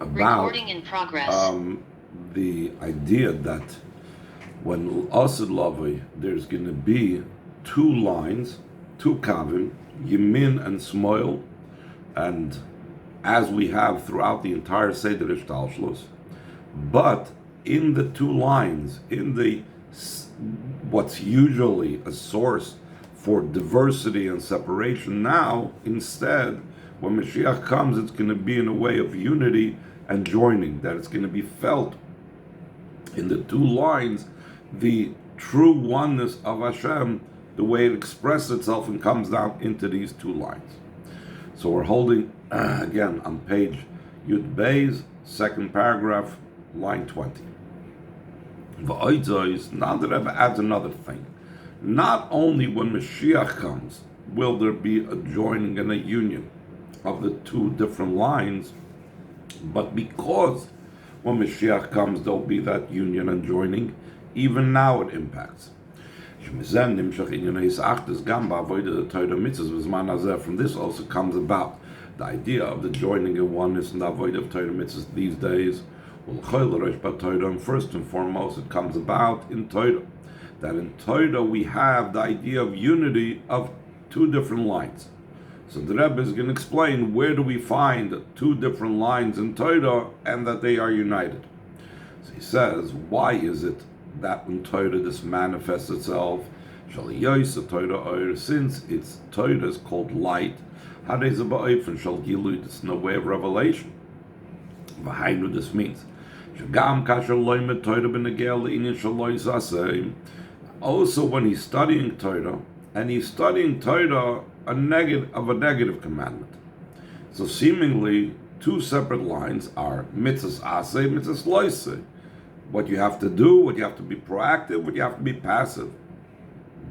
about the idea that when Asid Lavi, there's going to be two lines, two kavim, Yemin and Smoil, and as we have throughout the entire Seder Ishtalshlos, but in the two lines, in the what's usually a source for diversity and separation, now instead, when Mashiach comes, it's going to be in a way of unity and joining, that it's going to be felt in the two lines, the true oneness of Hashem, the way it expresses itself and comes down into these two lines. So we're holding, again, on page Yud Beis, second paragraph, line 20. Now the Rebbe adds another thing. Not only when Mashiach comes will there be a joining and a union of the two different lines, but because when Mashiach comes there'll be that union and joining, even now it impacts. From this also comes about the idea of the joining and oneness and the avoid of Torah mitzvahs these days. And first and foremost, it comes about in Torah. That in Torah we have the idea of unity of two different lines. So the Rebbe is going to explain where do we find two different lines in Torah and that they are united. So he says, why is it that in Torah this manifests itself? Since it's Torah is called light, it's no way of revelation. This means also when he's studying Torah, and he's studying Torah a negative commandment. So seemingly two separate lines are mitzvahs aseh, mitzvahs loiseh. What you have to do, what you have to be proactive, what you have to be passive.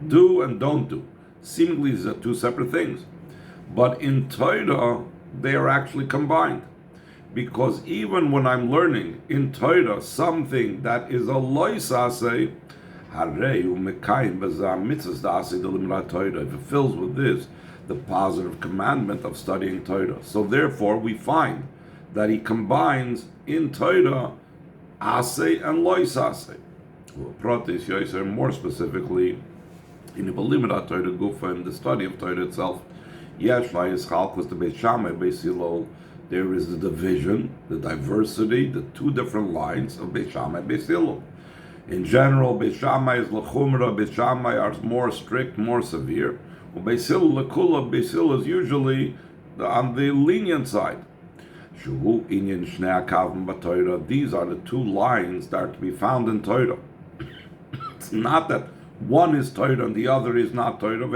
Do and don't do. Seemingly these are two separate things. But in Torah, they are actually combined. Because even when I'm learning in Torah something that is a lois aseh, if it fills with this, the positive commandment of studying Torah. So therefore we find that he combines in Torah aseh and lois aseh. More specifically, in the Belimat Torah Gufa, in the study of Torah itself, there is the division, the diversity, the two different lines of Beis Shammai, Beis Hillel. In general, Beis Shammai is lechumra, Beis Shammai are more strict, more severe. Beis Hillel lekula, Beis Hillel is usually on the lenient side. These are the two lines that are to be found in Torah. It's not that one is Torah and the other is not Torah.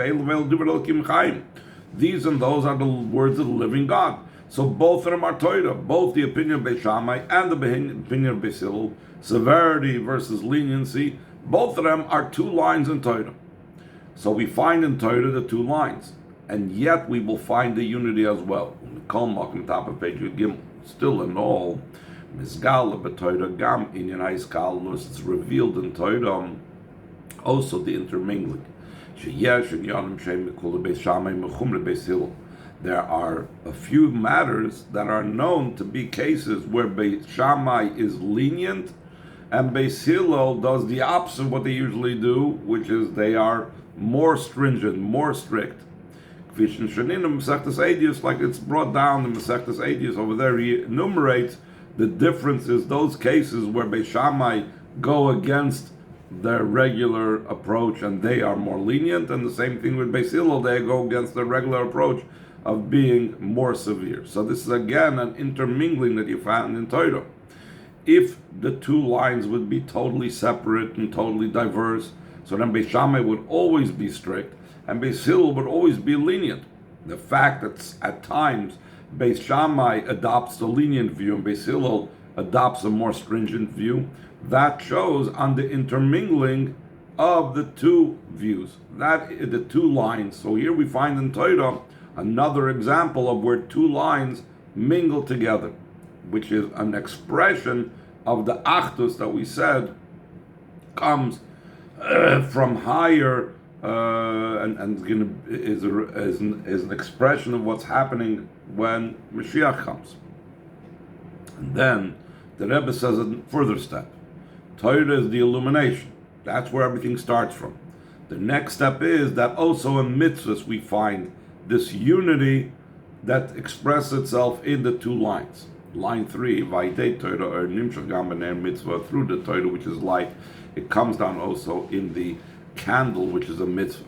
These and those are the words of the living God. So both of them are Torah, both the opinion of Beis Shammai and the opinion of Beis Hillel, severity versus leniency, both of them are two lines in Torah. So we find in Torah the two lines, and yet we will find the unity as well. Top of page Gimel. Still in all, it's revealed in Torah also the intermingling. There are a few matters that are known to be cases where Beis Shammai is lenient and Beis Hillel does the opposite of what they usually do, which is they are more stringent, more strict. Like it's brought down in Masechtas Eidius over there, he enumerates the differences, those cases where Beis Shammai go against their regular approach and they are more lenient, and the same thing with Beis Hillel, they go against their regular approach of being more severe. So this is again an intermingling that you found in Torah. If the two lines would be totally separate and totally diverse, so then Beis Shammai would always be strict and Beis Hillel would always be lenient. The fact that at times Beis Shammai adopts the lenient view and Beis Hillel adopts a more stringent view, that shows on the intermingling of the two views, that the two lines. So here we find in Torah another example of where two lines mingle together, which is an expression of the achdus that we said comes from higher and is an expression of what's happening when Mashiach comes. And then the Rebbe says a further step. Torah is the illumination. That's where everything starts from. The next step is that also in mitzvahs we find this unity that expresses itself in the two lines. Line 3, Vaidei Torah or Nimshach Gam B'ner Mitzvah, through the Torah, which is light, it comes down also in the candle, which is a mitzvah.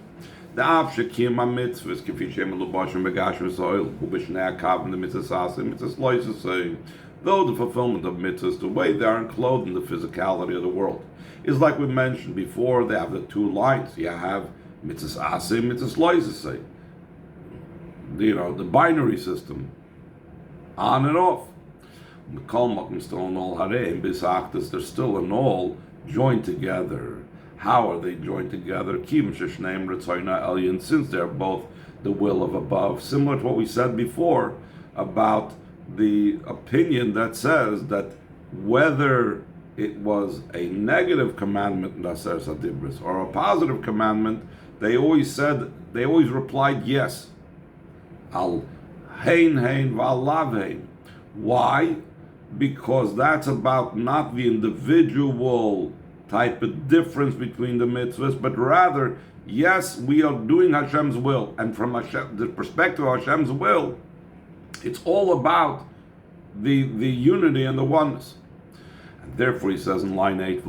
The Av Shekim HaMitzvahs, Kifi Shem L'Bashim Begashim Soil, Ubishnei HaKav, the Mitzvah Sasa, Mitzvah Lois is saying, though the fulfillment of mitzvahs, the way they are enclosed in the physicality of the world, is like we mentioned before, they have the two lines. You have Mitzvah Asa, Mitzvah Lois is saying. The binary system, on and off. They're still in all joined together. How are they joined together? Since they're both the will of above, similar to what we said before about the opinion that says that whether it was a negative commandment or a positive commandment, they always replied yes. Al hein hein val lav hein. Why? Because that's about not the individual type of difference between the mitzvahs, but rather, yes, we are doing Hashem's will, and from the perspective of Hashem's will, it's all about the unity and the oneness. And therefore, he says in line 8,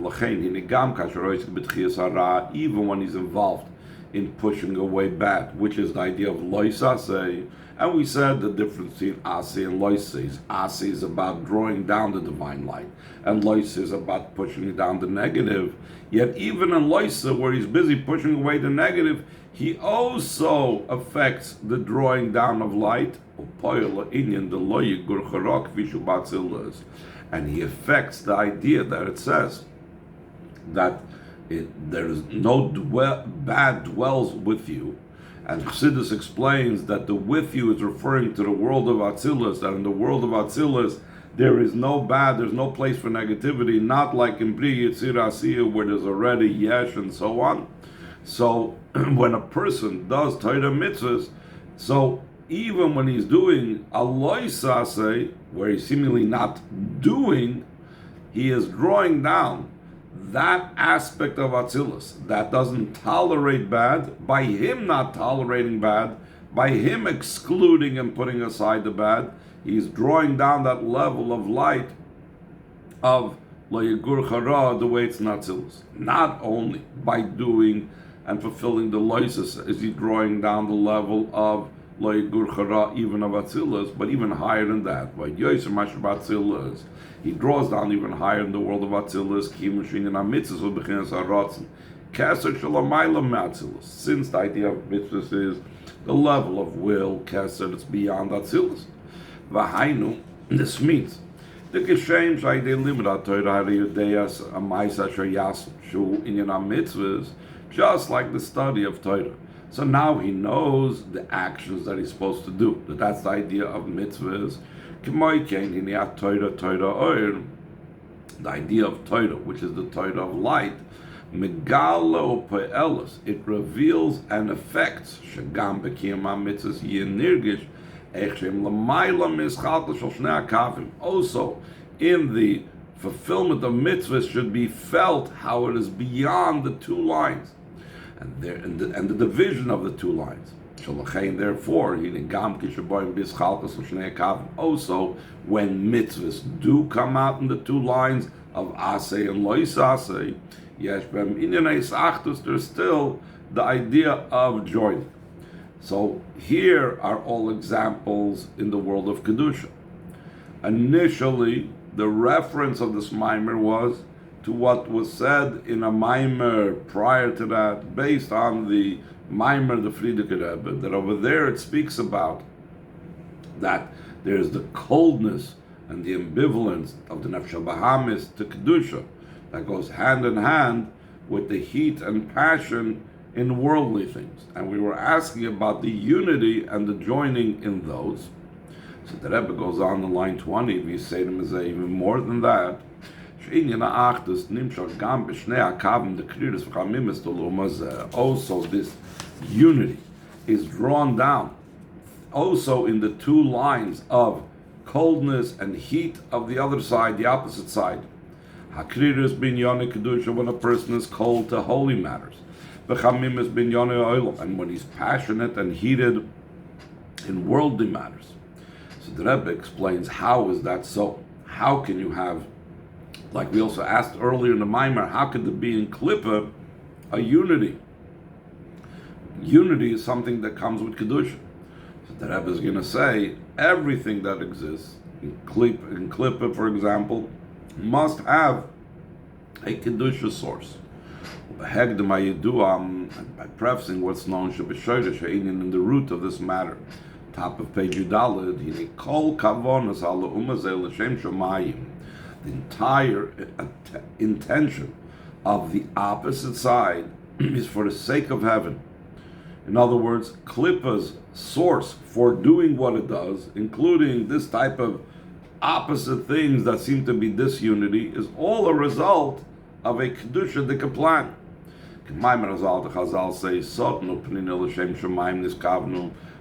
even when he's involved in pushing away bad, which is the idea of loisase. And we said the difference between asi and loise. Asi is about drawing down the divine light, and loise is about pushing down the negative. Yet even in loise, where he's busy pushing away the negative, he also affects the drawing down of light. And he affects the idea that it says that there is no bad dwells with you. And Chassidus explains that the with you is referring to the world of Atzilus, that in the world of Atzilus there is no bad, there's no place for negativity, not like in Bri Yitzir Asiyah where there's already Yesh and so on. So when a person does Torah mitzvahs, so even when he's doing Aloy Saseh, where he's seemingly not doing, he is drawing down that aspect of Atzilus that doesn't tolerate bad, by him not tolerating bad, by him excluding and putting aside the bad, he's drawing down that level of light of Lo Yigur Chara the way it's in Atzilus. Not only by doing and fulfilling the loises is he drawing down the level of Lo Yigur Chara even of Atzilus, but even higher than that. By Yoser Mashab Atzilus, he draws down even higher in the world of Atzilus, since the idea of mitzvahs is the level of will, Keser, it's beyond Atzilus. Vahainu, this means the Geshem Shaydei Limra Torah Hariyudeas Amaisa Shayas Shu Inyan mitzvahs, just like the study of Torah. So now he knows the actions that he's supposed to do. That's the idea of mitzvahs. The idea of Torah, which is the Torah of light, it reveals and affects also in the fulfillment of mitzvahs should be felt how it is beyond the two lines and the division of the two lines. Therefore, also when mitzvahs do come out in the two lines of asay and lois asay, there's still the idea of joining. So here are all examples in the world of Kedusha. Initially, the reference of this mimer was to what was said in a mimer prior to that, based on the Maimer the Frierdiker Rebbe, that over there it speaks about that there's the coldness and the ambivalence of the Nefesh Bahamis to Kedusha that goes hand in hand with the heat and passion in worldly things. And we were asking about the unity and the joining in those. So the Rebbe goes on in line 20, we say to him even more than that. Also, this unity is drawn down also in the two lines of coldness and heat of the other side, the opposite side. Hakriris binyane kedusha, when a person is cold to holy matters. V'chamimis binyane oilam, and when he's passionate and heated in worldly matters. So the Rebbe explains, how is that so? How can you have, like we also asked earlier in the Maimer, how could there be in Klippa a unity? Unity is something that comes with Kedusha. So the Rebbe is going to say, everything that exists, in Klippa, for example, must have a Kedusha source. By prefacing what's known in the root of this matter. Top of page Yudalid, the entire intention of the opposite side is for the sake of heaven. In other words, Klippa's source for doing what it does, including this type of opposite things that seem to be disunity, is all a result of a Kedusha Dikaplan. Chazal say,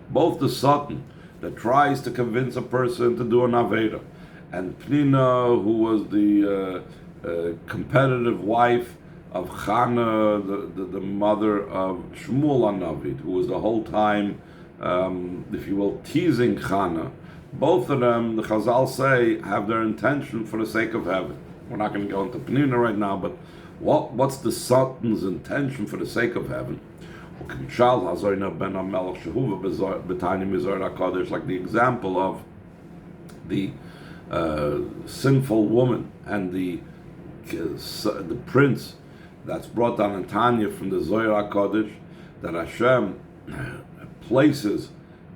both the Satan that tries to convince a person to do an Aveda, and Pnina, who was the competitive wife of Chana, the mother of Shmuel Hanavi, who was the whole time, if you will, teasing Chana. Both of them, the Chazal say, have their intention for the sake of heaven. We're not going to go into Pnina right now, but what's the Satan's intention for the sake of heaven? Like the example of the sinful woman and the prince that's brought down in Tanya from the Zohar HaKadosh, that Hashem places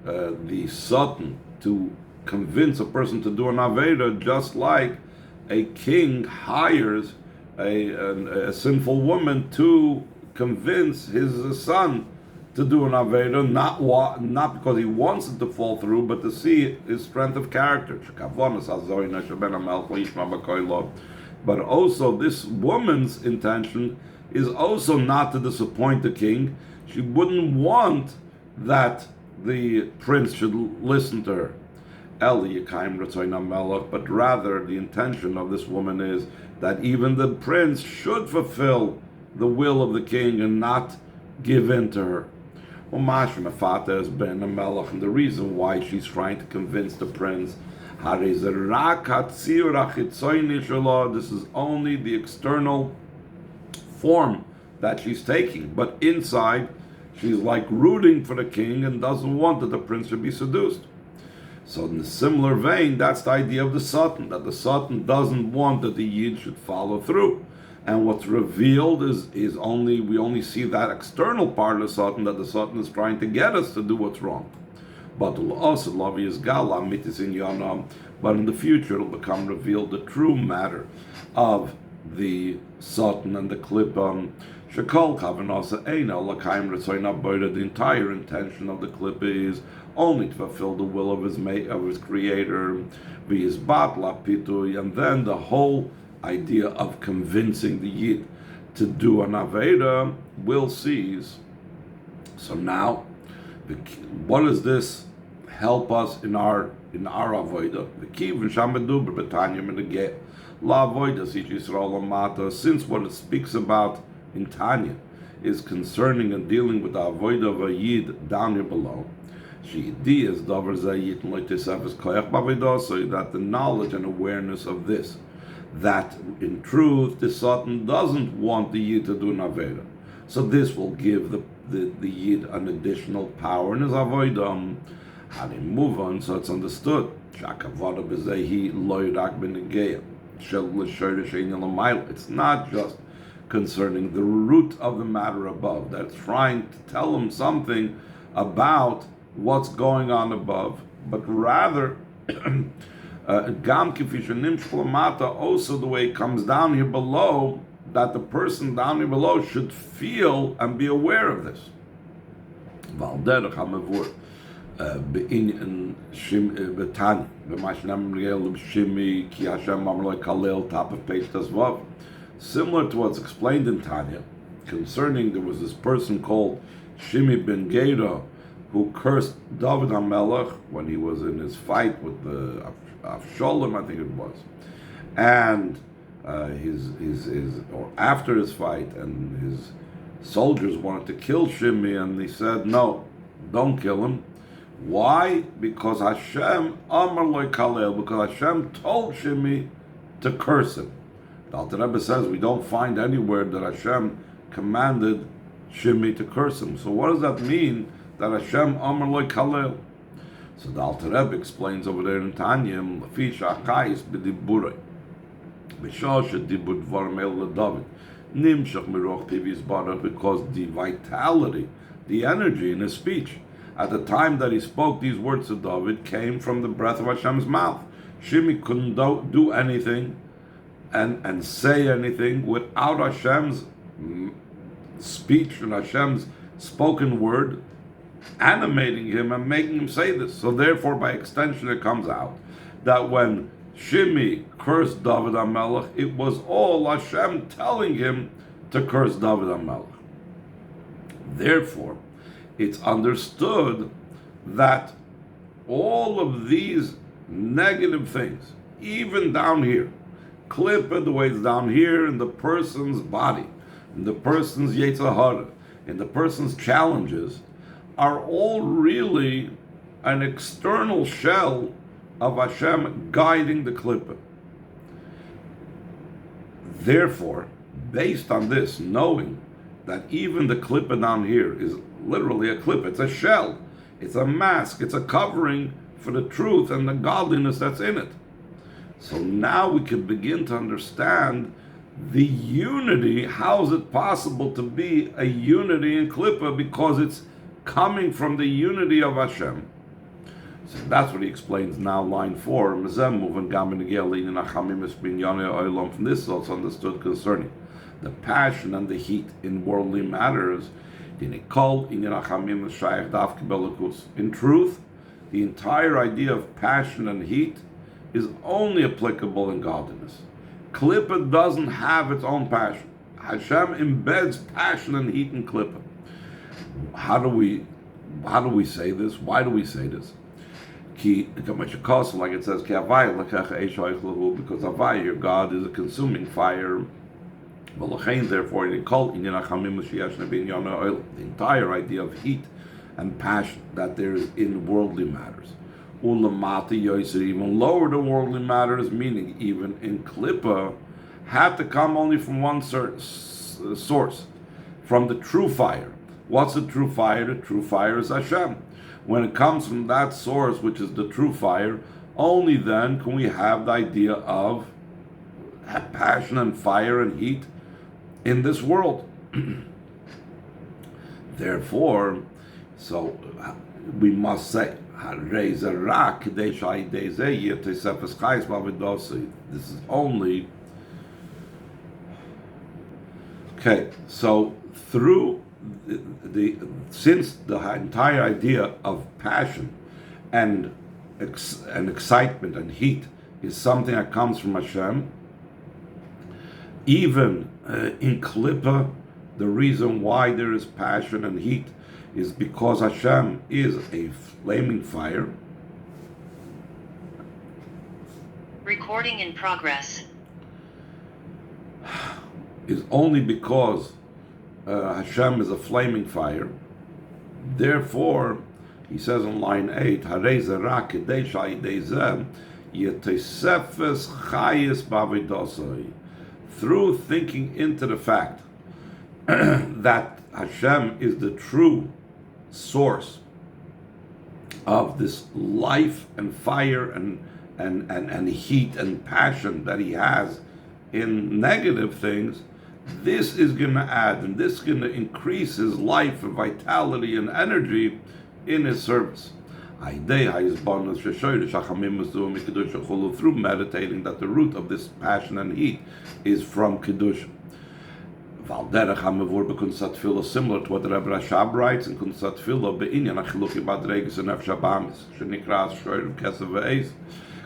the Satan to convince a person to do an Aveda, just like a king hires a sinful woman to convince his son to do an Aveda, not because he wants it to fall through, but to see his strength of character. But also this woman's intention is also not to disappoint the king. She wouldn't want that the prince should listen to her. But rather the intention of this woman is that even the prince should fulfill the will of the king and not give in to her. Mafata has been a melech, and the reason why she's trying to convince the prince, this is only the external form that she's taking, but inside she's like rooting for the king and doesn't want that the prince should be seduced. So in a similar vein, that's the idea of the Satan, that the Satan doesn't want that the Yid should follow through. And what's revealed is we only see that external part of the Satan, that the Satan is trying to get us to do what's wrong. But in the future it'll become revealed the true matter of the Satan and the Klippa. The entire intention of the Klippa is only to fulfill the will of his creator, and then the whole idea of convincing the Yid to do an Aveda will cease. So now, what does this help us in our Aveda? Since what it speaks about in Tanya is concerning and dealing with the Avodah of a Yid down here below, so that the knowledge and awareness of this, that in truth the Satan doesn't want the Yid to do an Aveda. So this will give the Yid an additional power in his Avodah. How they move on, so it's understood. It's not just concerning the root of the matter above, that's trying to tell him something about what's going on above, but rather also the way it comes down here below, that the person down here below should feel and be aware of this. Top of page Tazvav. Similar to what's explained in Tanya, concerning there was this person called Shimi ben Geda who cursed David HaMelech when he was in his fight with Avshalom, I think it was, and or after his fight, and his soldiers wanted to kill Shimei, and he said, "No, don't kill him." Why? Because Hashem Amar Lo Kalel, because Hashem told Shimei to curse him. The Alter Rebbe says we don't find anywhere that Hashem commanded Shimei to curse him. So what does that mean, that Hashem Amar Lo Kalel? So the Alter Rebbe explains over there in Tanya, Lafi Shachayis B'diburei, B'shah Shedibur Dvarim El LeDavid, Nimshach Miroch Pivis Barach, because the vitality, the energy in his speech, at the time that he spoke these words to David, came from the breath of Hashem's mouth. Shimei couldn't do anything and say anything without Hashem's speech and Hashem's spoken word animating him and making him say this. So therefore, by extension, it comes out that when Shimei cursed David HaMelech, it was all Hashem telling him to curse David HaMelech. Therefore, it's understood that all of these negative things, even down here, Klippa, the way it's down here in the person's body, in the person's Yetzer Hara, in the person's challenges, are all really an external shell of Hashem guiding the Klippa. Therefore, based on this, knowing that even the Klippa down here is literally a clip, it's a shell, it's a mask, it's a covering for the truth and the godliness that's in it. So now we can begin to understand the unity. How is it possible to be a unity in Klippa? Because it's coming from the unity of Hashem. So that's what he explains now, line 4. From this is also understood concerning the passion and the heat in worldly matters. In truth, the entire idea of passion and heat is only applicable in godliness. Klippa doesn't have its own passion. Hashem embeds passion and heat in Klippa. How do we say this? Why do we say this? Like it says, because Avai, your God, is a consuming fire. Therefore, the entire idea of heat and passion that there is in worldly matters, even lower than worldly matters, meaning even in Klippa, had to come only from one source, from the true fire. What's the true fire? The true fire is Hashem. When it comes from that source, which is the true fire, only then can we have the idea of passion and fire and heat in this world. Therefore, so we must say, this is only okay. So through since the entire idea of passion and excitement and heat is something that comes from Hashem, even in Klippa, the reason why there is passion and heat is because Hashem is a flaming fire. Recording in progress. Is only because Hashem is a flaming fire. Therefore, he says in line 8, through thinking into the fact that Hashem is the true source of this life and fire and heat and passion that he has in negative things, this is going to add, and this is going to increase his life and vitality and energy in his service. Through meditating that the root of this passion and heat is from Kedusha. Similar to what the Rebbe Rashab writes in Kunsat Tefillah,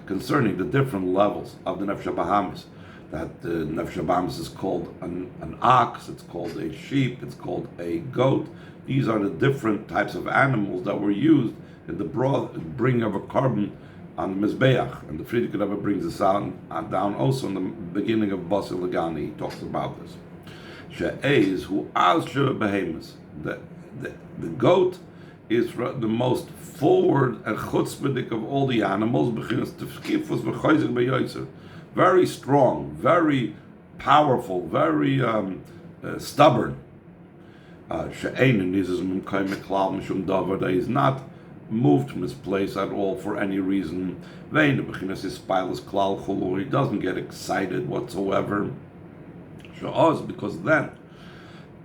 concerning the different levels of the Nefesh HaBahamis. That the Nefesh HaBahamis is called an ox, it's called a sheep, it's called a goat. These are the different types of animals that were used in the bringing of a carbon on the Mizbeach, and the Friedrich Rebbe brings this down also in the beginning of Basel Lagani. He talks about this. She'ez who azshe behemoths. The goat is the most forward and chutzpahdik of all the animals. Very strong, very powerful, very stubborn. That is not moved from his place at all for any reason. He doesn't get excited whatsoever. Because then,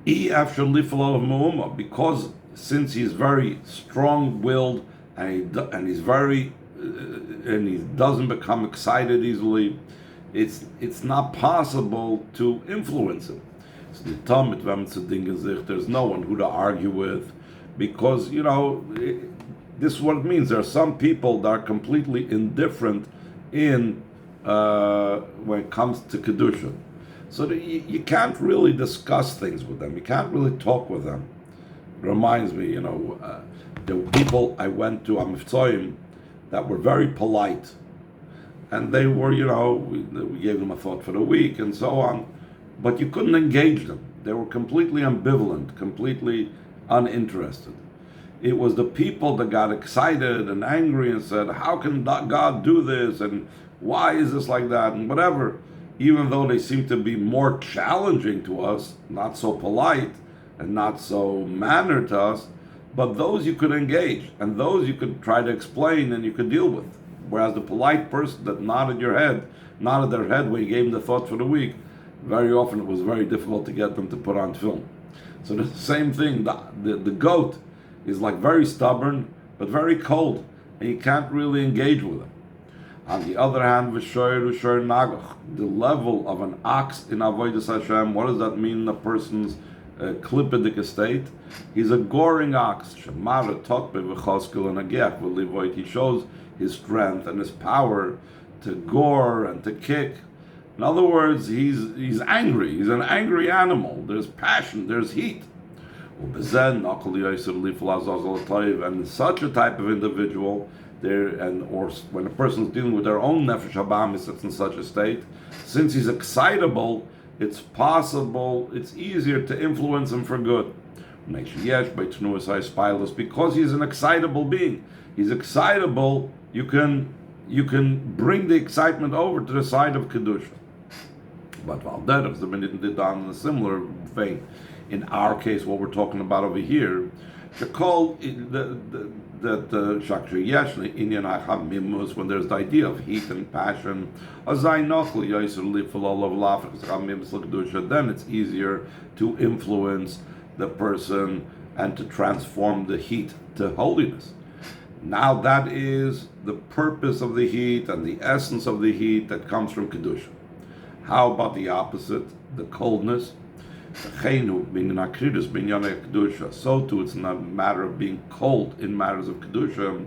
because since he's very strong-willed and he's very and he doesn't become excited easily, it's not possible to influence him. So there's no one who to argue with, because this is what it means. There are some people that are completely indifferent in when it comes to kedusha. So that you can't really discuss things with them. You can't really talk with them. It reminds me, there were people I went to Amifzoim that were very polite. And they were, we gave them a thought for the week and so on. But you couldn't engage them. They were completely ambivalent, completely uninterested. It was the people that got excited and angry and said, how can God do this? And why is this like that? And whatever. Even though they seem to be more challenging to us, not so polite and not so mannered to us, but those you could engage, and those you could try to explain and you could deal with. Whereas the polite person that nodded their head when you gave them the thought for the week, very often it was very difficult to get them to put on film. So the same thing, the goat is like very stubborn, but very cold, and you can't really engage with him. On the other hand, the level of an ox in Avodas Hashem, what does that mean in a person's klippedik state? He's a goring ox. He shows his strength and his power to gore and to kick. In other words, he's angry. He's an angry animal. There's passion, there's heat. And such a type of individual, or when a person is dealing with their own nefesh habamis that's in such a state, since he's excitable, it's easier to influence him for good. Because he's an excitable being. He's excitable, you can bring the excitement over to the side of kedusha. But Valderevs, the minute did on in a similar vein. In our case, what we're talking about over here, when there's the idea of heat and passion, then it's easier to influence the person and to transform the heat to holiness. Now that is the purpose of the heat and the essence of the heat that comes from kedusha. How about the opposite, the coldness? So too, it's not a matter of being cold in matters of kedusha.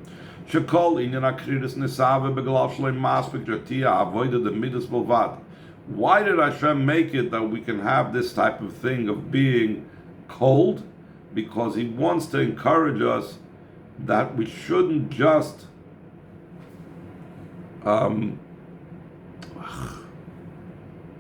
Why did Hashem make it that we can have this type of thing of being cold? Because He wants to encourage us that we shouldn't just